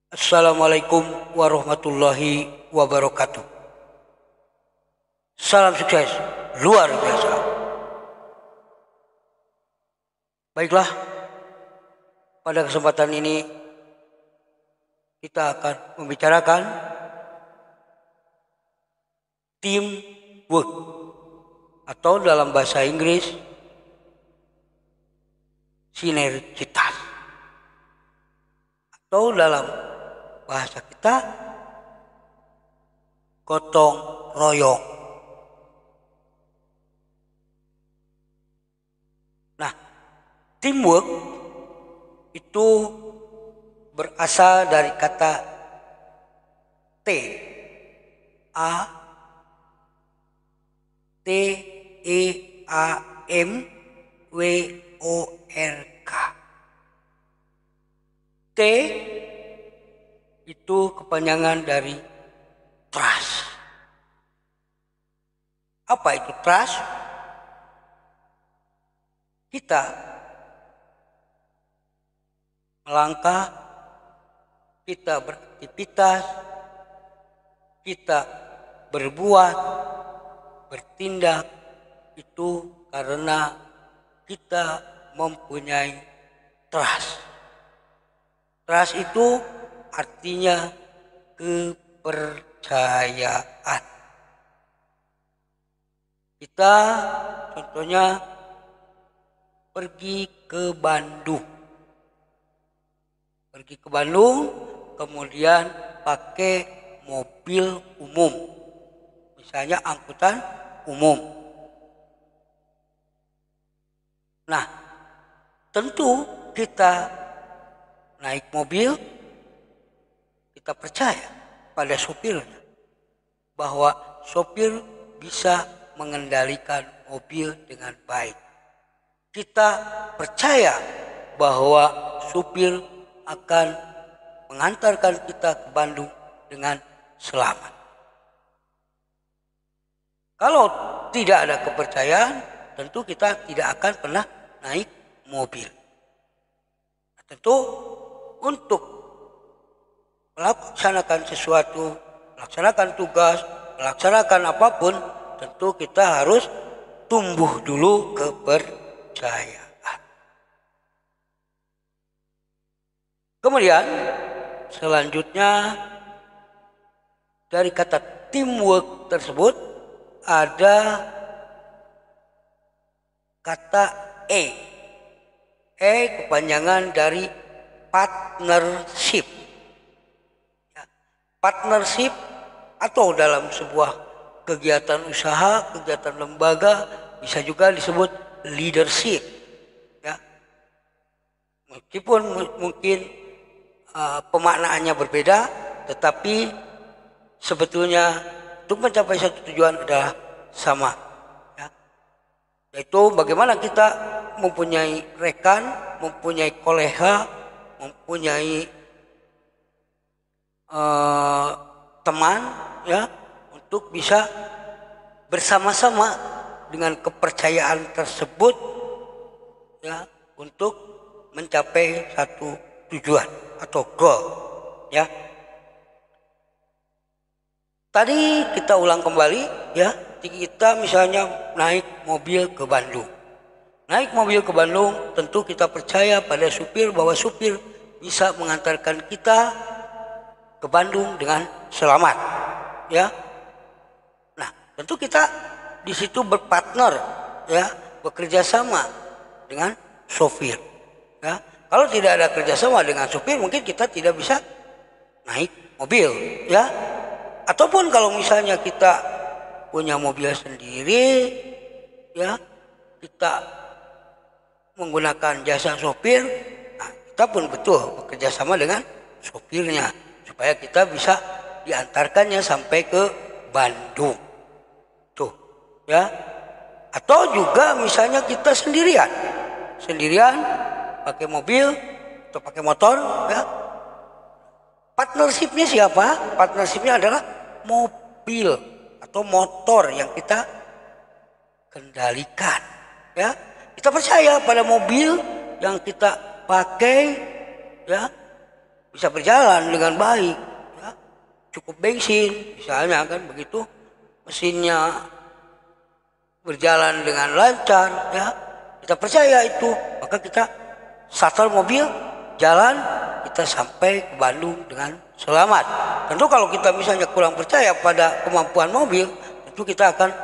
Assalamualaikum warahmatullahi wabarakatuh. Salam sukses luar biasa. Baiklah, pada kesempatan ini kita akan membicarakan teamwork atau dalam bahasa Inggris sinergitas, atau dalam bahasa kita gotong royong. Nah, teamwork itu berasal dari kata T A T E A M W O R K. T itu kepanjangan dari trust. Apa itu trust? Kita melangkah, kita beraktivitas, kita berbuat, bertindak itu karena kita mempunyai trust. Trust itu artinya kepercayaan. Kita contohnya pergi ke Bandung. Kemudian pakai mobil umum. Misalnya angkutan umum. Nah, tentu kita naik mobil, kita percaya pada sopirnya bahwa sopir bisa mengendalikan mobil dengan baik. Kita percaya bahwa supir akan mengantarkan kita ke Bandung dengan selamat. Kalau tidak ada kepercayaan, tentu kita tidak akan pernah naik mobil. Tentu untuk melaksanakan sesuatu, melaksanakan tugas, melaksanakan apapun, tentu kita harus tumbuh dulu kepercayaan. Kemudian selanjutnya dari kata teamwork tersebut ada kata E. E kepanjangan dari partnership. Partnership atau dalam sebuah kegiatan usaha, kegiatan lembaga bisa juga disebut leadership. Ya. Meskipun mungkin pemaknaannya berbeda, tetapi sebetulnya untuk mencapai satu tujuan adalah sama. Ya. Yaitu bagaimana kita mempunyai rekan, mempunyai kolega, mempunyai teman, ya, untuk bisa bersama-sama dengan kepercayaan tersebut, ya, untuk mencapai satu tujuan atau goal, ya. Tadi kita ulang kembali, ya, kita misalnya naik mobil ke Bandung. Naik mobil ke Bandung, tentu kita percaya pada supir bahwa supir bisa mengantarkan kita ke Bandung dengan selamat, ya. Nah, tentu kita di situ berpartner, ya, bekerja sama dengan sopir, ya. Kalau tidak ada kerjasama dengan supir, mungkin kita tidak bisa naik mobil, ya. Ataupun kalau misalnya kita punya mobil sendiri, ya, kita menggunakan jasa sopir, nah, kita pun betul bekerja sama dengan sopirnya supaya kita bisa diantarkannya sampai ke Bandung, tuh, ya. Atau juga misalnya kita sendirian pakai mobil atau pakai motor, ya. Partnershipnya siapa? Partnershipnya adalah mobil atau motor yang kita kendalikan, ya. Kita percaya pada mobil yang kita pakai, ya. bisa berjalan dengan baik, ya. Cukup bensin misalnya kan begitu, mesinnya berjalan dengan lancar, ya kita percaya itu, maka kita starter mobil jalan, kita sampai ke Bandung dengan selamat. Tentu kalau kita misalnya kurang percaya pada kemampuan mobil, tentu kita akan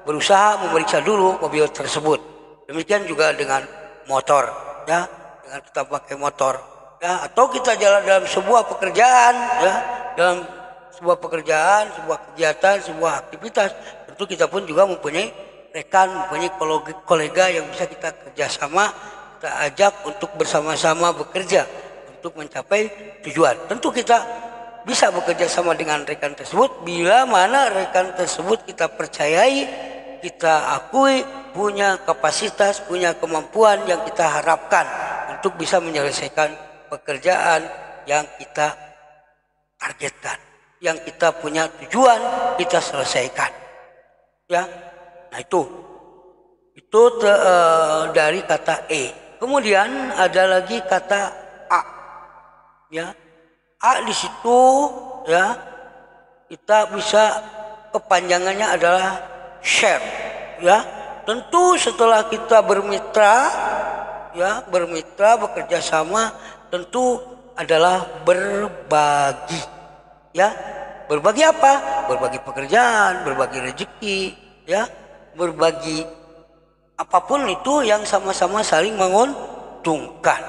berusaha memeriksa dulu mobil tersebut. Demikian juga dengan motor, ya, dengan kita pakai motor, ya, atau kita jalan dalam sebuah pekerjaan, ya, dalam sebuah pekerjaan, sebuah kegiatan, sebuah aktivitas, tentu kita pun juga mempunyai rekan, mempunyai kolega yang bisa kita kerjasama, kita ajak untuk bersama-sama bekerja untuk mencapai tujuan. Tentu kita bisa bekerja sama dengan rekan tersebut bila mana rekan tersebut kita percayai, kita akui punya kapasitas, punya kemampuan yang kita harapkan untuk bisa menyelesaikan pekerjaan yang kita targetkan, yang kita punya tujuan kita selesaikan, ya. Nah itu dari kata E. Kemudian ada lagi kata A, ya. A di situ, ya, kita bisa kepanjangannya adalah share, ya. Tentu setelah kita bermitra, ya, bermitra bekerja sama, tentu adalah berbagi, ya. Berbagi apa? Berbagi pekerjaan, berbagi rezeki, ya, berbagi apapun itu yang sama-sama saling menguntungkan,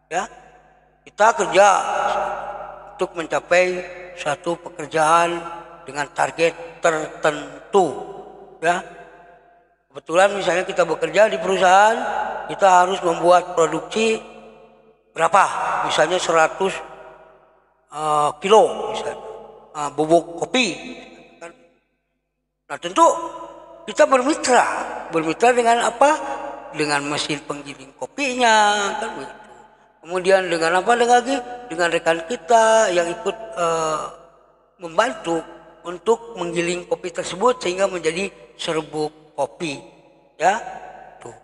ya. Kita kerja untuk mencapai suatu pekerjaan dengan target tertentu, ya. Kebetulan misalnya kita bekerja di perusahaan, kita harus membuat produksi berapa? Misalnya 100 kilo misalnya, bubuk kopi. Nah tentu kita bermitra dengan apa? Dengan mesin penggiling kopinya, kan begitu. Kemudian dengan apa lagi? Dengan rekan kita yang ikut membantu untuk menggiling kopi tersebut sehingga menjadi serbuk kopi, ya. Tuh.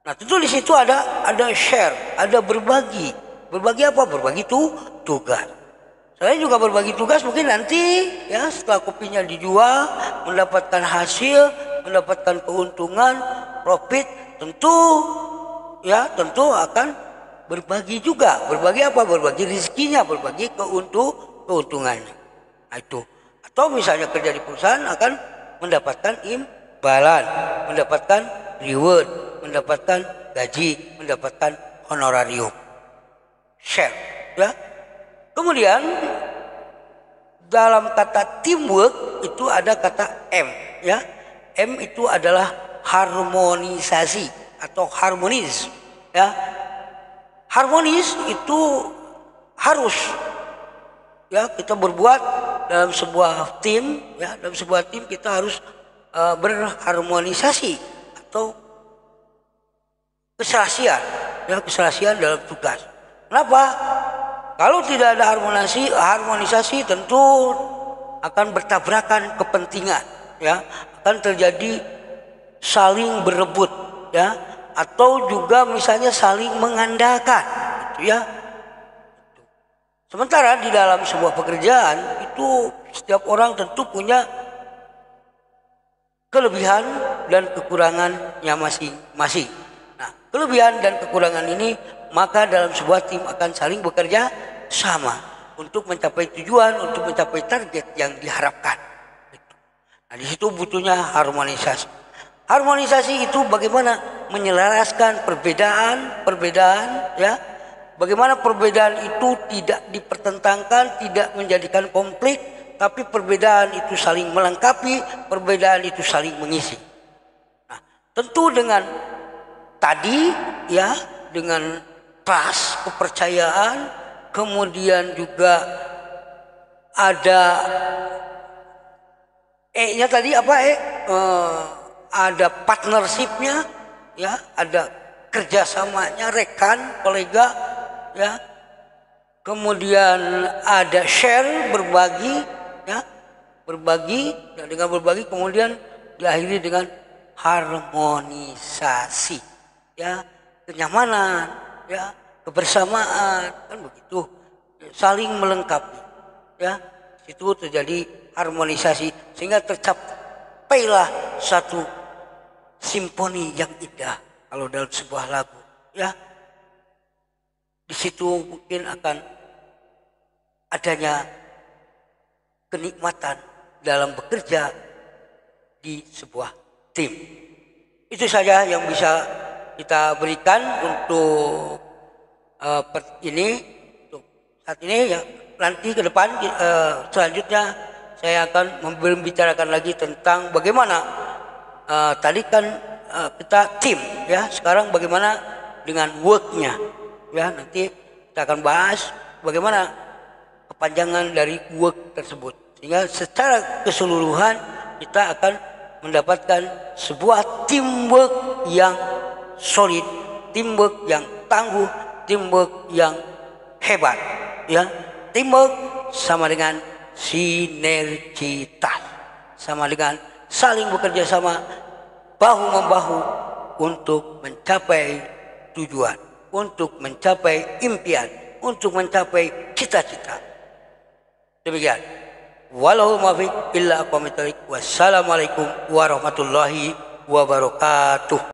Nah tentu di situ ada share, ada berbagi. Berbagi apa? Berbagi tugas. Saya juga berbagi tugas mungkin nanti, ya, setelah kopinya dijual, mendapatkan hasil, mendapatkan keuntungan, profit, tentu, ya, tentu akan berbagi juga. Berbagi apa? Berbagi rezekinya, berbagi keuntungannya. Nah itu. Atau misalnya kerja di perusahaan akan mendapatkan imbalan, mendapatkan reward, mendapatkan gaji, mendapatkan honorarium. Share, ya. Kemudian dalam kata teamwork itu ada kata M, ya. M itu adalah harmonisasi atau harmonis, ya. Harmonis itu harus, ya, kita berbuat dalam sebuah tim, ya, dalam sebuah tim kita harus berharmonisasi atau keserasian, ya, keserasian dalam tugas. Kenapa? Kalau tidak ada harmonisasi tentu akan bertabrakan kepentingan, ya, akan terjadi saling berebut, ya, atau juga misalnya saling mengandalkan, gitu, ya. Sementara di dalam sebuah pekerjaan itu setiap orang tentu punya kelebihan dan kekurangannya masing-masing. Nah, kelebihan dan kekurangan ini maka dalam sebuah tim akan saling bekerja sama untuk mencapai tujuan, untuk mencapai target yang diharapkan. Nah, di situ butuhnya harmonisasi. Harmonisasi itu bagaimana menyelaraskan perbedaan, ya. Bagaimana perbedaan itu tidak dipertentangkan, tidak menjadikan konflik, tapi perbedaan itu saling melengkapi, perbedaan itu saling mengisi. Nah, tentu dengan tadi, ya, dengan trust, kepercayaan, kemudian juga ada E-nya tadi apa? Ada partnershipnya, ya, ada kerjasamanya, rekan, kolega, ya. Kemudian ada share, berbagi, ya, berbagi, dan dengan berbagi kemudian diakhiri dengan harmonisasi, ya, kenyamanan, ya, kebersamaan, kan begitu, saling melengkapi, ya. Itu terjadi harmonisasi sehingga tercapailah satu simfoni yang indah kalau dalam sebuah lagu, ya. Di situ mungkin akan adanya kenikmatan dalam bekerja di sebuah tim. Itu saja yang bisa kita berikan untuk ini untuk saat ini, ya. Nanti ke depan selanjutnya saya akan membicarakan lagi tentang bagaimana tadi kan kita tim, ya. Sekarang bagaimana dengan worknya, ya. Nanti kita akan bahas bagaimana kepanjangan dari work tersebut, sehingga secara keseluruhan kita akan mendapatkan sebuah teamwork yang solid, teamwork yang tangguh, teamwork yang hebat, ya. Teamwork sama dengan sinergitas, sama dengan saling bekerja sama bahu membahu untuk mencapai tujuan, untuk mencapai impian, untuk mencapai cita-cita. Demikian. Wallahu muwaffiq illa aqwamit thoriq. Wassalamualaikum warahmatullahi wabarakatuh.